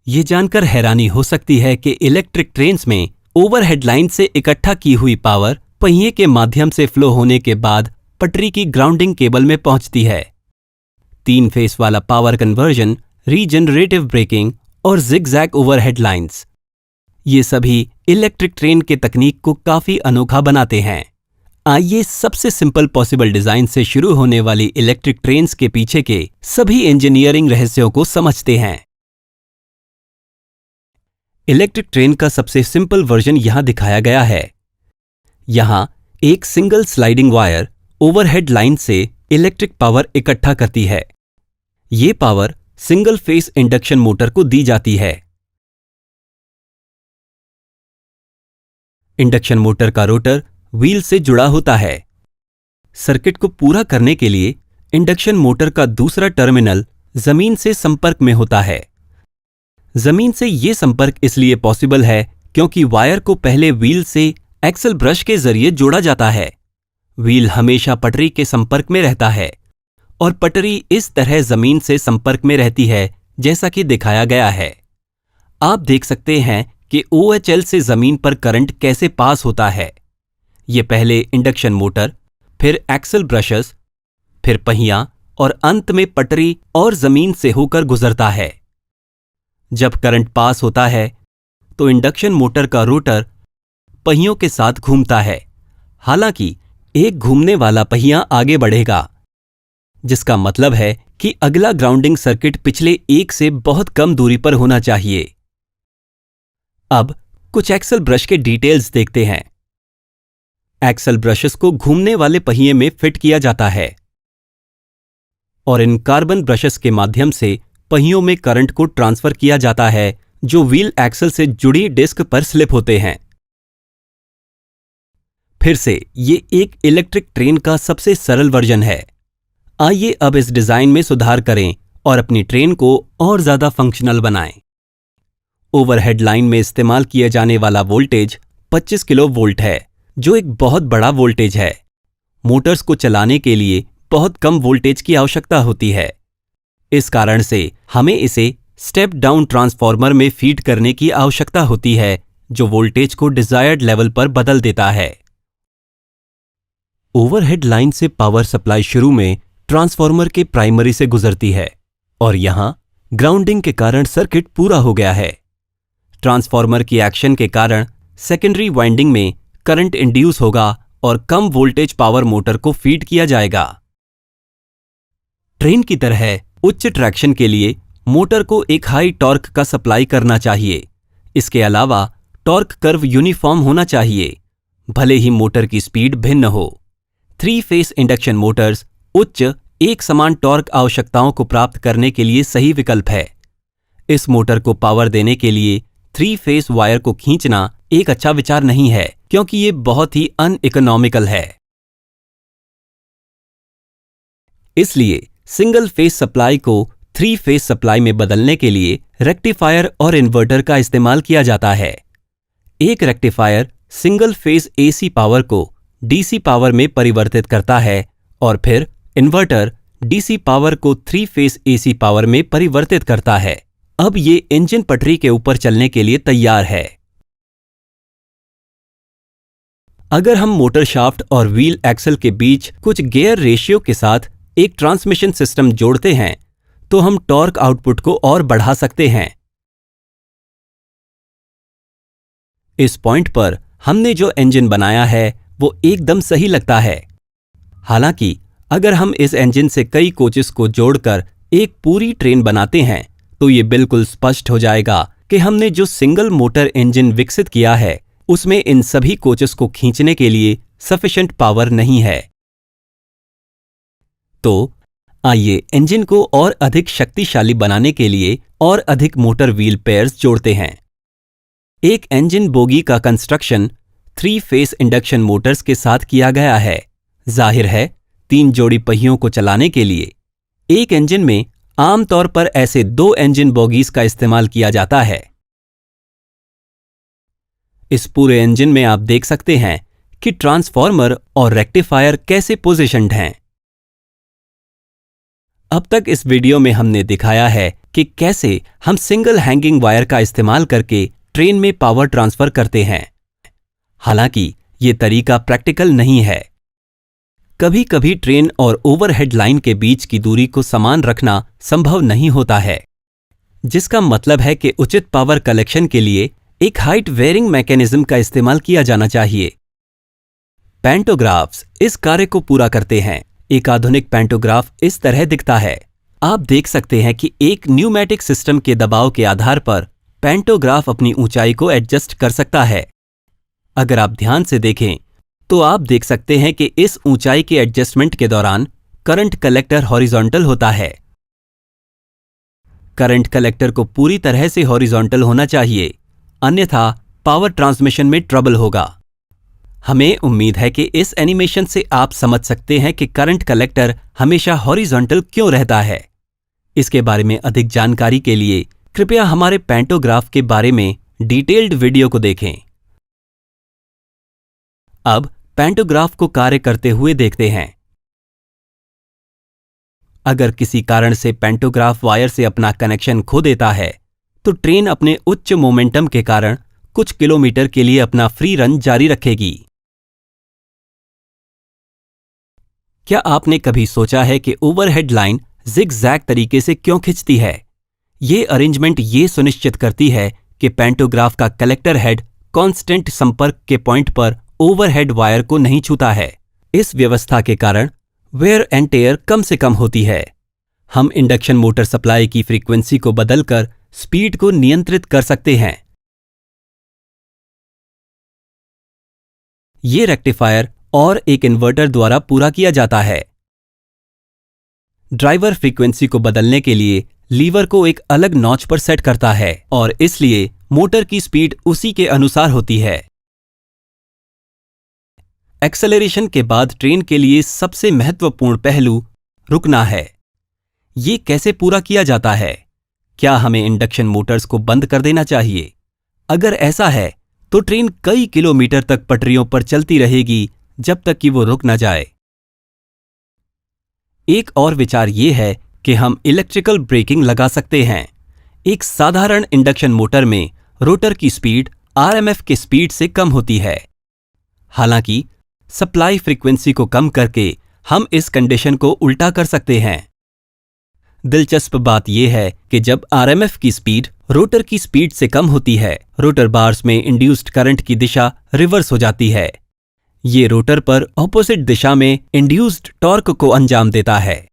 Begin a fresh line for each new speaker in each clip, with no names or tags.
ये जानकर हैरानी हो सकती है कि इलेक्ट्रिक ट्रेन्स में ओवरहेड लाइन से इकट्ठा की हुई पावर पहिए के माध्यम से फ्लो होने के बाद पटरी की ग्राउंडिंग केबल में पहुंचती है। 3 फेस वाला पावर कन्वर्जन, रीजनरेटिव ब्रेकिंग और जिगजैग ओवरहेड लाइंस, ये सभी इलेक्ट्रिक ट्रेन के तकनीक को काफी अनोखा बनाते हैं। आइए सबसे सिंपल पॉसिबल डिजाइन से शुरू होने वाली इलेक्ट्रिक ट्रेन्स के पीछे के सभी इंजीनियरिंग रहस्यों को समझते हैं। इलेक्ट्रिक ट्रेन का सबसे सिंपल वर्जन यहां दिखाया गया है। यहां एक single sliding wire overhead line से इलेक्ट्रिक पावर इकट्ठा करती है। ये power single phase induction motor को दी जाती है। इंडक्शन मोटर का रोटर व्हील से जुड़ा होता है। सर्किट को पूरा करने के लिए इंडक्शन मोटर का दूसरा टर्मिनल जमीन से संपर्क में होता है। जमीन से यह संपर्क इसलिए पॉसिबल है क्योंकि वायर को पहले व्हील से एक्सल ब्रश के जरिए जोड़ा जाता है। व्हील हमेशा पटरी के संपर्क में रहता है और पटरी इस तरह जमीन से संपर्क में रहती है जैसा कि दिखाया गया है। आप देख सकते हैं कि OHL से जमीन पर करंट कैसे पास होता है। यह पहले इंडक्शन मोटर, फिर एक्सल ब्रशेस, फिर पहिया और अंत में पटरी और जमीन से होकर गुजरता है। जब करंट पास होता है तो इंडक्शन मोटर का रोटर पहियों के साथ घूमता है। हालांकि एक घूमने वाला पहिया आगे बढ़ेगा, जिसका मतलब है कि अगला ग्राउंडिंग सर्किट पिछले एक से बहुत कम दूरी पर होना चाहिए। अब कुछ एक्सल ब्रश के डिटेल्स देखते हैं। एक्सल ब्रशेस को घूमने वाले पहिए में फिट किया जाता है और इन कार्बन ब्रशेस के माध्यम से पहियों में करंट को ट्रांसफर किया जाता है जो व्हील एक्सल से जुड़ी डिस्क पर स्लिप होते हैं। फिर से ये एक इलेक्ट्रिक ट्रेन का सबसे सरल वर्जन है। आइए अब इस डिजाइन में सुधार करें और अपनी ट्रेन को और ज्यादा फंक्शनल बनाएं। ओवरहेड लाइन में इस्तेमाल किया जाने वाला वोल्टेज 25 किलो वोल्ट है, जो एक बहुत बड़ा वोल्टेज है। मोटर्स को चलाने के लिए बहुत कम वोल्टेज की आवश्यकता होती है। इस कारण से हमें इसे स्टेप डाउन ट्रांसफार्मर में फीड करने की आवश्यकता होती है, जो वोल्टेज को डिजायर्ड लेवल पर बदल देता है। ओवरहेड लाइन से पावर सप्लाई शुरू में ट्रांसफार्मर के प्राइमरी से गुजरती है और यहां ग्राउंडिंग के कारण सर्किट पूरा हो गया है। ट्रांसफार्मर की एक्शन के कारण सेकेंडरी वाइंडिंग में करंट इंड्यूस होगा और कम वोल्टेज पावर मोटर को फीड किया जाएगा। ट्रेन की तरह उच्च ट्रैक्शन के लिए मोटर को एक हाई टॉर्क का सप्लाई करना चाहिए। इसके अलावा टॉर्क कर्व यूनिफॉर्म होना चाहिए, भले ही मोटर की स्पीड भिन्न हो। 3 फेस इंडक्शन मोटर्स उच्च एक समान टॉर्क आवश्यकताओं को प्राप्त करने के लिए सही विकल्प है। इस मोटर को पावर देने के लिए 3 फेस वायर को खींचना एक अच्छा विचार नहीं है, क्योंकि यह बहुत ही अनइकोनॉमिकल है। इसलिए सिंगल फेस सप्लाई को 3 फेस सप्लाई में बदलने के लिए रेक्टिफायर और इन्वर्टर का इस्तेमाल किया जाता है। एक rectifier single phase AC power को DC पावर में परिवर्तित करता है और फिर इन्वर्टर DC पावर को 3 फेस AC पावर में परिवर्तित करता है। अब ये इंजन पटरी के ऊपर चलने के लिए तैयार है। अगर हम मोटर शाफ्ट और व्हील एक्सल के बीच कुछ गियर रेशियो के साथ एक ट्रांसमिशन सिस्टम जोड़ते हैं तो हम टॉर्क आउटपुट को और बढ़ा सकते हैं। इस पॉइंट पर हमने जो इंजन बनाया है वो एकदम सही लगता है। हालांकि अगर हम इस इंजन से कई कोचेस को जोड़कर एक पूरी ट्रेन बनाते हैं तो ये बिल्कुल स्पष्ट हो जाएगा कि हमने जो सिंगल मोटर इंजन विकसित किया है उसमें इन सभी कोचेस को खींचने के लिए सफिशिएंट पावर नहीं है। तो आइए इंजन को और अधिक शक्तिशाली बनाने के लिए और अधिक मोटर व्हील पेयर्स जोड़ते हैं। एक इंजन बोगी का कंस्ट्रक्शन 3 फेस इंडक्शन मोटर्स के साथ किया गया है। जाहिर है 3 जोड़ी पहियों को चलाने के लिए एक इंजन में आमतौर पर ऐसे 2 इंजन बोगीज का इस्तेमाल किया जाता है। इस पूरे इंजन में आप देख सकते हैं कि ट्रांसफार्मर और रेक्टिफायर कैसे पोजीशन्ड हैं। अब तक इस वीडियो में हमने दिखाया है कि कैसे हम सिंगल हैंगिंग वायर का इस्तेमाल करके ट्रेन में पावर ट्रांसफर करते हैं। हालांकि ये तरीका प्रैक्टिकल नहीं है। कभी कभी ट्रेन और ओवरहेड लाइन के बीच की दूरी को समान रखना संभव नहीं होता है, जिसका मतलब है कि उचित पावर कलेक्शन के लिए एक हाइट वेयरिंग मैकेनिज्म का इस्तेमाल किया जाना चाहिए। पैंटोग्राफ्स इस कार्य को पूरा करते हैं। एक आधुनिक पैंटोग्राफ इस तरह दिखता है। आप देख सकते हैं कि एक न्यूमैटिक सिस्टम के दबाव के आधार पर पैंटोग्राफ अपनी ऊंचाई को एडजस्ट कर सकता है। अगर आप ध्यान से देखें तो आप देख सकते हैं कि इस ऊंचाई के एडजस्टमेंट के दौरान करंट कलेक्टर हॉरिजॉन्टल होता है। करंट कलेक्टर को पूरी तरह से हॉरिजॉन्टल होना चाहिए, अन्यथा पावर ट्रांसमिशन में ट्रबल होगा। हमें उम्मीद है कि इस एनिमेशन से आप समझ सकते हैं कि करंट कलेक्टर हमेशा हॉरिजॉन्टल क्यों रहता है। इसके बारे में अधिक जानकारी के लिए कृपया हमारे पैंटोग्राफ के बारे में डिटेल्ड वीडियो को देखें। अब पैंटोग्राफ को कार्य करते हुए देखते हैं। अगर किसी कारण से पैंटोग्राफ वायर से अपना कनेक्शन खो देता है तो ट्रेन अपने उच्च मोमेंटम के कारण कुछ किलोमीटर के लिए अपना फ्री रन जारी रखेगी। क्या आपने कभी सोचा है कि ओवरहेड लाइन जिग-जैग तरीके से क्यों खिंचती है? ये अरेंजमेंट ये सुनिश्चित करती है कि पैंटोग्राफ का कलेक्टर हेड कांस्टेंट संपर्क के पॉइंट पर ओवरहेड वायर को नहीं छूता है। इस व्यवस्था के कारण वेयर एंड टेयर कम से कम होती है। हम इंडक्शन मोटर सप्लाई की फ्रीक्वेंसी को बदलकर स्पीड को नियंत्रित कर सकते हैं। ये रेक्टिफायर और एक इन्वर्टर द्वारा पूरा किया जाता है। ड्राइवर फ्रीक्वेंसी को बदलने के लिए लीवर को एक अलग नॉच पर सेट करता है और इसलिए मोटर की स्पीड उसी के अनुसार होती है। एक्सेलरेशन के बाद ट्रेन के लिए सबसे महत्वपूर्ण पहलू रुकना है। ये कैसे पूरा किया जाता है? क्या हमें इंडक्शन मोटर्स को बंद कर देना चाहिए? अगर ऐसा है तो ट्रेन कई किलोमीटर तक पटरियों पर चलती रहेगी जब तक कि वो रुक न जाए। एक और विचार ये है कि हम इलेक्ट्रिकल ब्रेकिंग लगा सकते हैं। एक साधारण इंडक्शन मोटर में रोटर की स्पीड आरएमएफ की स्पीड से कम होती है। हालांकि सप्लाई फ्रीक्वेंसी को कम करके हम इस कंडीशन को उल्टा कर सकते हैं। दिलचस्प बात यह है कि जब आरएमएफ की स्पीड रोटर की स्पीड से कम होती है, रोटर बार्स में इंड्यूस्ड करंट की दिशा रिवर्स हो जाती है। ये रोटर पर ऑपोजिट दिशा में इंड्यूस्ड टॉर्क को अंजाम देता है।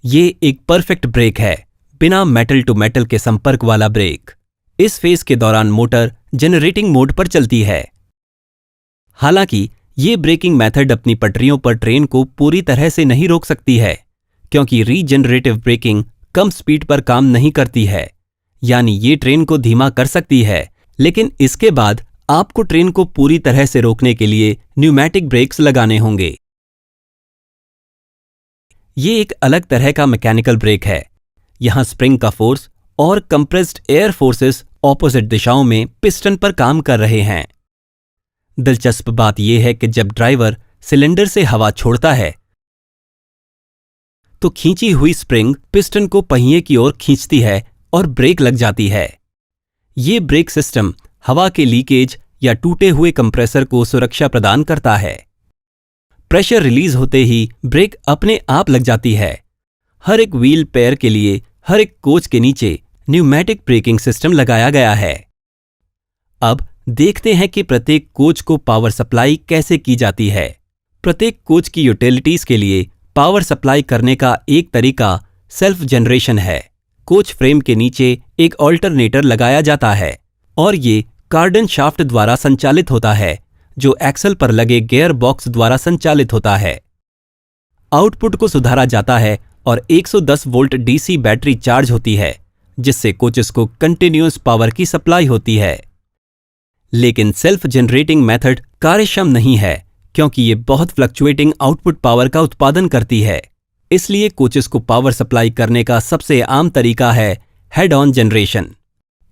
ये एक परफेक्ट ब्रेक है, बिना मेटल टू मेटल के संपर्क वाला ब्रेक। इस फेज के दौरान मोटर जनरेटिंग मोड पर चलती है। हालांकि ये ब्रेकिंग मेथड अपनी पटरियों पर ट्रेन को पूरी तरह से नहीं रोक सकती है, क्योंकि रीजनरेटिव ब्रेकिंग कम स्पीड पर काम नहीं करती है। यानी ये ट्रेन को धीमा कर सकती है, लेकिन इसके बाद आपको ट्रेन को पूरी तरह से रोकने के लिए न्यूमैटिक ब्रेक्स लगाने होंगे। ये एक अलग तरह का मैकेनिकल ब्रेक है। यहां स्प्रिंग का फोर्स और कंप्रेस्ड एयर फोर्सेस ऑपोजिट दिशाओं में पिस्टन पर काम कर रहे हैं। दिलचस्प बात यह है कि जब ड्राइवर सिलेंडर से हवा छोड़ता है तो खींची हुई स्प्रिंग पिस्टन को पहिए की ओर खींचती है और ब्रेक लग जाती है। ये ब्रेक सिस्टम हवा के लीकेज या टूटे हुए कंप्रेसर को सुरक्षा प्रदान करता है। प्रेशर रिलीज होते ही ब्रेक अपने आप लग जाती है। हर एक व्हील पेयर के लिए हर एक कोच के नीचे न्यूमैटिक ब्रेकिंग सिस्टम लगाया गया है। अब देखते हैं कि प्रत्येक कोच को पावर सप्लाई कैसे की जाती है। प्रत्येक कोच की यूटिलिटीज के लिए पावर सप्लाई करने का एक तरीका सेल्फ जनरेशन है। कोच फ्रेम के नीचे एक ऑल्टरनेटर लगाया जाता है और ये कार्डन शाफ्ट द्वारा संचालित होता है, जो एक्सल पर लगे गियर बॉक्स द्वारा संचालित होता है। आउटपुट को सुधारा जाता है और 110 वोल्ट डीसी बैटरी चार्ज होती है, जिससे कोचेस को कंटिन्यूअस पावर की सप्लाई होती है। लेकिन सेल्फ जनरेटिंग मेथड कार्यक्षम नहीं है, क्योंकि ये बहुत फ्लक्चुएटिंग आउटपुट पावर का उत्पादन करती है। इसलिए कोचेस को पावर सप्लाई करने का सबसे आम तरीका है हेड ऑन जनरेशन।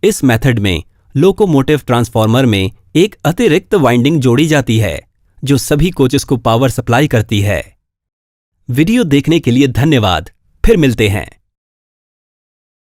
इस मेथड में लोकोमोटिव ट्रांसफार्मर में एक अतिरिक्त वाइंडिंग जोड़ी जाती है, जो सभी कोचेस को पावर सप्लाई करती है। वीडियो देखने के लिए धन्यवाद। फिर मिलते हैं।